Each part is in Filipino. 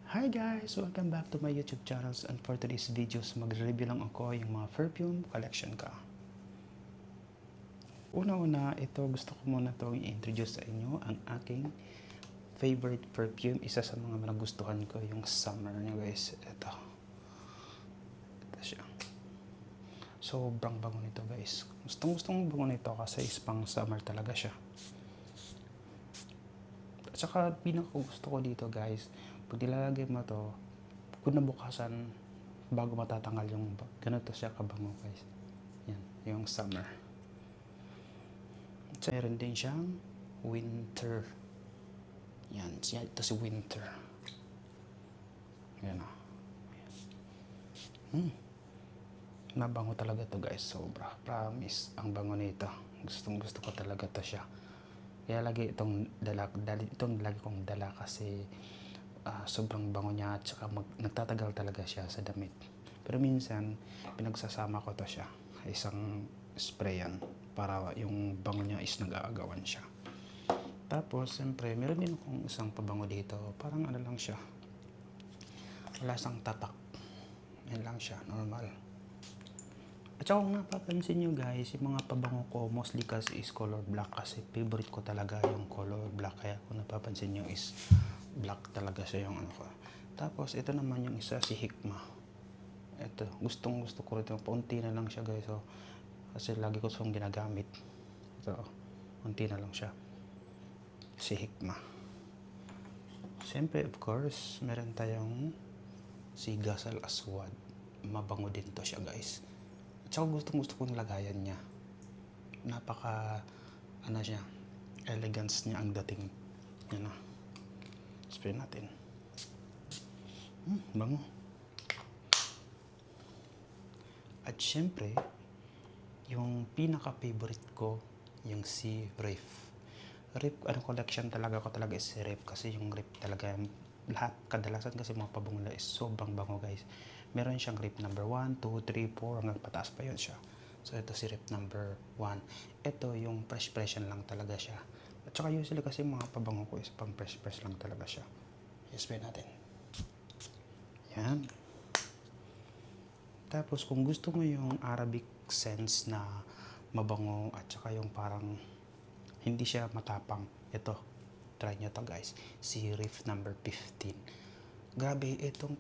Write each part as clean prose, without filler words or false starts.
Hi guys! Welcome back to my YouTube channels, and for today's videos, magre-review lang ako yung mga perfume collection ko. Una-una, ito gusto ko muna itong i-introduce sa inyo ang aking favorite perfume. Isa sa mga nagustuhan ko yung summer niya guys. Ito siya. Sobrang bango nito guys. Gustong bango nito kasi is pang summer talaga siya. At saka pinaka-gusto ko dito guys, pag nilalagay mo to, kung nabukasan bago matatanggal yung ganito siya kabango guys. Yan, yung summer. So, meron din siyang winter. Yan, ito si winter. Yan o. Nabango talaga to guys, sobra. Promise, ang bango nito. Gustong gusto ko talaga to siya. Kaya lagi itong lagi kong dala kasi sobrang bango niya at saka nagtatagal talaga siya sa damit. Pero minsan, pinagsasama ko to siya. Isang sprayan para yung bango niya is nag-aagawan siya. Tapos, siyempre, meron din akong isang pabango dito. Parang ano lang siya. Wala sang tatak. Yan lang siya, normal. At saka kung napapansin nyo guys, yung mga pabango ko mostly kasi is color black kasi favorite ko talaga yung color black. Kaya kung napapansin nyo is black talaga siya yung ano ko. Tapos ito naman yung isa, si Hikma. Ito, gustong gusto ko rin. Paunti na lang siya guys. So, kasi lagi ko itong ginagamit. Ito, paunti na lang siya. Si Hikma. Siyempre of course, meron tayong si Ghazal Aswad. Mabango din to siya guys. At saka gusto kong lagayan niya. Napaka, ano siya, elegance niya ang dating. Yan o. Spray natin. Bango. At syempre, yung pinaka-favorite ko, yung si Reef. Reef, collection talaga ko talaga is si Reef. Kasi yung Reef talaga, lahat, kadalasan kasi mga pabango is sobrang bango guys. Meron siyang Reef number 1, 2, 3, 4, hanggang pataas pa yun siya. So ito si Reef number 1. Ito yung fresh lang talaga siya. At saka usually kasi mga pabango ko is pang fresh lang talaga siya. I-spray natin. Yan. Tapos kung gusto mo yung Arabic scents na mabango at saka yung parang hindi siya matapang, ito, try nyo to guys. Si Reef number 15. Grabe, itong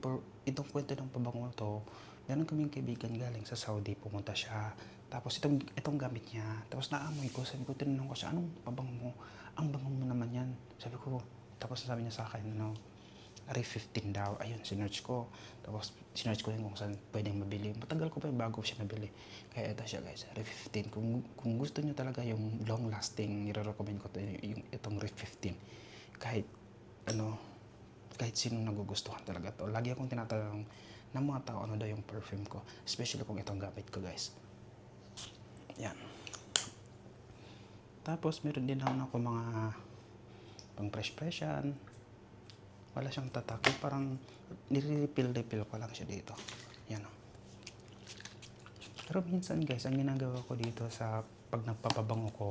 kwento ng pabango to, meron kaming kaibigan galing sa Saudi, pumunta siya. Tapos itong gamit niya. Tapos naamoy ko, sabi ko, tinanong ko siya, anong pabango mo? Ang bango mo naman yan. Sabi ko, tapos sabi niya sa akin, Reef 15 daw. Ayun, sinearch ko. Tapos sinearch ko rin kung saan pwedeng mabili. Matagal ko pa bago siya nabili. Kaya ito siya guys, Reef 15. Kung gusto niyo talaga yung long lasting, nire-recommend ko to, itong Reef 15. Kahit sino nagugustuhan talaga to. Lagi akong tinatanong ng mga tao ano daw yung perfume ko. Especially kung itong gamit ko guys. Yan. Tapos meron din ako mga pang fresh-freshan. Wala siyang tatak. Parang nire-refill ko lang siya dito. Yan o. Pero minsan guys, ang ginagawa ko dito sa pag nagpapabango ko,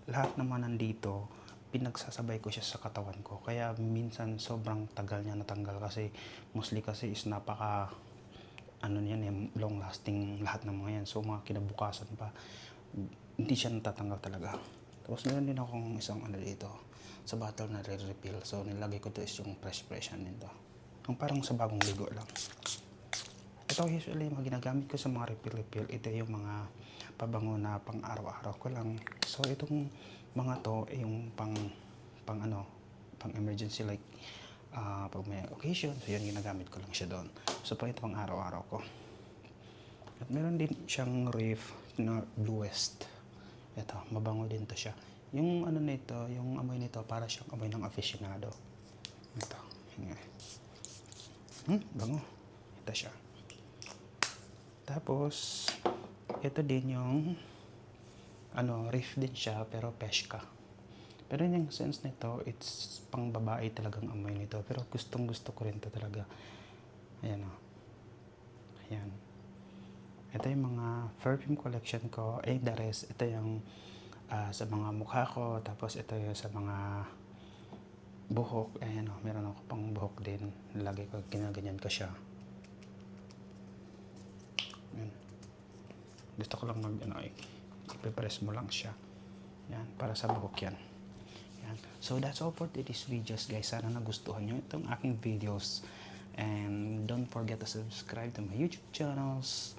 lahat naman nandito, pinagsasabay ko siya sa katawan ko. Kaya minsan sobrang tagal niya natanggal kasi mostly kasi is napaka long lasting lahat ng mga yan. So mga kinabukasan pa, hindi siya natatanggal talaga. Tapos meron din akong isang dito sa bottle na re-refill. So nilagay ko to is yung fresh nito. Ang parang sa bagong ligo lang. Ito usually yung ginagamit ko sa mga refill. Ito yung mga pabango na pang araw-araw ko lang. So itong mga to yung pang emergency like pag may occasion. So yun, ginagamit ko lang siya doon. So pang ito pang araw-araw ko. At meron din siyang Reef na Bluest. Ito, mabango din to siya. Yung nito, yung amoy nito para siyang amoy ng aficionado. Ito. Bango. Ito siya. Tapos ito din yung Reef din siya pero Peshka. Pero yung sense nito, it's pang babae talagang amoy nito. Pero gustong gusto ko rin to talaga. Ayan o. Ayan. Ito yung mga perfume collection ko. The rest, ito yung sa mga mukha ko. Tapos ito yung sa mga buhok. Ayan o, meron ako pang buhok buhok din. Lagi ko ginaganyan ko siya. Yan. Gusto ko lang ipipress mo lang siya. Yan, para sa buhok yan. Yan. So that's all for today's videos guys. Sana nagustuhan nyo itong aking videos. And don't forget to subscribe to my YouTube channels.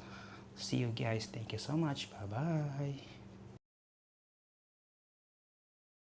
See you guys. Thank you so much. Bye-bye.